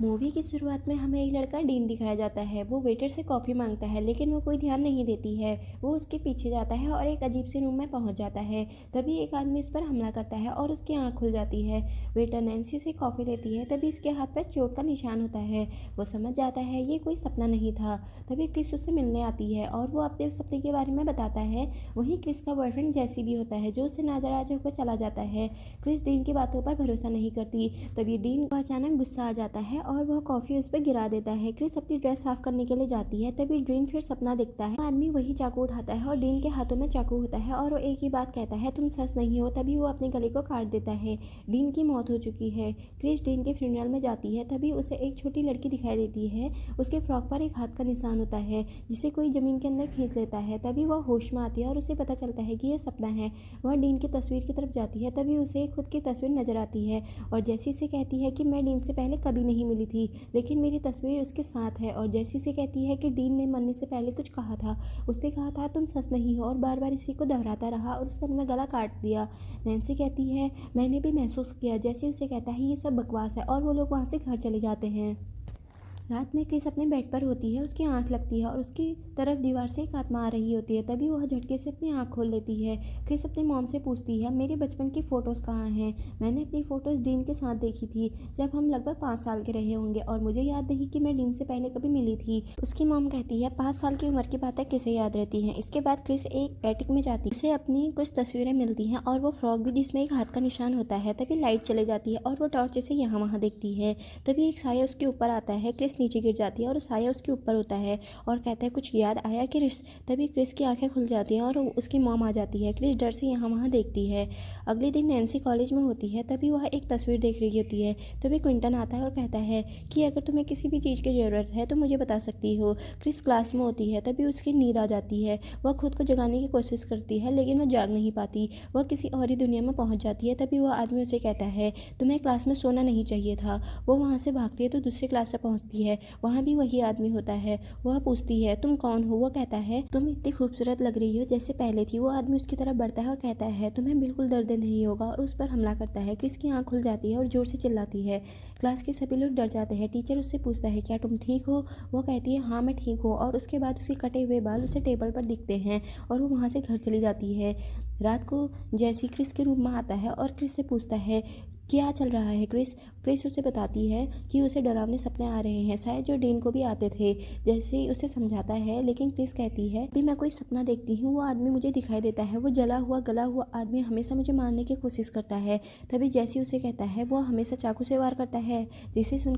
Movie की शुरुआत में हमें एक लड़का डीन दिखाया जाता है। वो वेटर से कॉफ़ी मांगता है, लेकिन वो कोई ध्यान नहीं देती है। वो उसके पीछे जाता है और एक अजीब से रूम में पहुंच जाता है। तभी एक आदमी उस पर हमला करता है और उसकी आंख खुल जाती है। वेटर नैन्सी से कॉफ़ी लेती है, तभी उसके हाथ पर चोट का निशान होता है। वो समझ जाता है ये कोई सपना नहीं था। तभी क्रिस उससे मिलने आती है और वो अपने सपने के बारे में बताता है। वहीं क्रिस का बॉयफ्रेंड जैसी भी होता है, जो उसे नाराज होकर चला जाता है। क्रिस डीन की बातों पर भरोसा नहीं करती। तभी डीन को अचानक गुस्सा आ जाता है और वह कॉफ़ी उस पर गिरा देता है। क्रिस अपनी ड्रेस साफ करने के लिए जाती है, तभी डीन फिर सपना देखता है। आदमी वही चाकू उठाता है और डीन के हाथों में चाकू होता है और वो एक ही बात कहता है, तुम सच नहीं हो। तभी वो अपने गले को काट देता है। डीन की मौत हो चुकी है। क्रिस डीन के फ्यूनरल में जाती है, तभी उसे एक छोटी लड़की दिखाई देती है। उसके फ्रॉक पर एक हाथ का निशान होता है, जिसे कोई जमीन के अंदर खींच लेता है। तभी वह होश में आती है और उसे पता चलता है कि यह सपना है। वह डीन की तस्वीर की तरफ जाती है, तभी उसे खुद की तस्वीर नजर आती है और जैसी से कहती है कि मैं डीन से पहले कभी नहीं मिली थी, लेकिन मेरी तस्वीर उसके साथ है। और जैसी से कहती है कि डीन ने मरने से पहले कुछ कहा था। उसने कहा था तुम सच नहीं हो, और बार बार इसी को दोहराता रहा और उसने अपना गला काट दिया। नैन्सी कहती है मैंने भी महसूस किया। जैसे उसे कहता है ये सब बकवास है और वो लोग वहाँ से घर चले जाते हैं। रात में क्रिस अपने बेड पर होती है। उसकी आंख लगती है और उसकी तरफ दीवार से एक आत्मा आ रही होती है। तभी वह झटके से अपनी आंख खोल लेती है। क्रिस अपनी मॉम से पूछती है मेरे बचपन की फ़ोटोज़ कहाँ हैं। मैंने अपनी फ़ोटोज़ डीन के साथ देखी थी जब हम लगभग 5 साल के रहे होंगे, और मुझे याद नहीं कि मैं डीन से पहले कभी मिली थी। उसकी मॉम कहती है 5 साल की उम्र की बातें किसे याद रहती हैं। इसके बाद क्रिस एक एटिक में जाती है। उसे अपनी कुछ तस्वीरें मिलती हैं और वो फ्रॉक भी जिसमें एक हाथ का निशान होता है। तभी लाइट चले जाती है और वो टॉर्च से यहाँ वहाँ देखती है। तभी एक साया उसके ऊपर आता है। क्रिस नीचे गिर जाती है और साया उसके ऊपर होता है और कहता है कुछ याद आया क्रिस। तभी क्रिस की आंखें खुल जाती हैं और उसकी मॉम आ जाती है। क्रिस डर से यहाँ वहाँ देखती है। अगले दिन नैन्सी कॉलेज में होती है, तभी वह एक तस्वीर देख रही होती है। तभी क्विंटन आता है और कहता है कि अगर तुम्हें किसी भी चीज़ की ज़रूरत है तो मुझे बता सकती हो। क्रिस क्लास में होती है, तभी उसकी नींद आ जाती है। वह खुद को जगाने की कोशिश करती है, लेकिन वह जाग नहीं पाती। वह किसी और ही दुनिया में पहुँच जाती है। तभी वह आदमी उसे कहता है तुम्हें क्लास में सोना नहीं चाहिए था। वो वहाँ से भागती है तो दूसरी क्लास से पहुँचती है। वहाँ भी वही आदमी होता है। वह पूछती है तुम कौन हो। वो कहता है तुम इतनी खूबसूरत लग रही हो जैसे पहले थी। वो आदमी उसकी तरफ बढ़ता है और कहता है तुम्हें बिल्कुल दर्द नहीं होगा, और उस पर हमला करता है। क्रिस की आंख खुल जाती है और जोर से चिल्लाती है। क्लास के सभी लोग डर जाते हैं। टीचर उससे पूछता है क्या तुम ठीक हो। वो कहती है हाँ मैं ठीक हूँ, और उसके बाद उसके कटे हुए बाल उसे टेबल पर दिखते हैं और वो वहाँ से घर चली जाती है। रात को जैसी क्रिस के रूम में आता है और क्रिस से पूछता है क्या चल रहा है। क्रिस क्रिस उसे बताती है कि उसे डरावने सपने आ रहे हैं, शायद जो डीन को भी आते थे। जैसे ही उसे समझाता है, लेकिन क्रिस कहती है भी मैं कोई सपना देखती हूँ। वो आदमी मुझे दिखाई देता है। वो जला हुआ गला हुआ आदमी हमेशा मुझे मारने की कोशिश करता है। तभी जैसी उसे कहता है वो हमेशा चाकू से वार करता है, जिसे सुन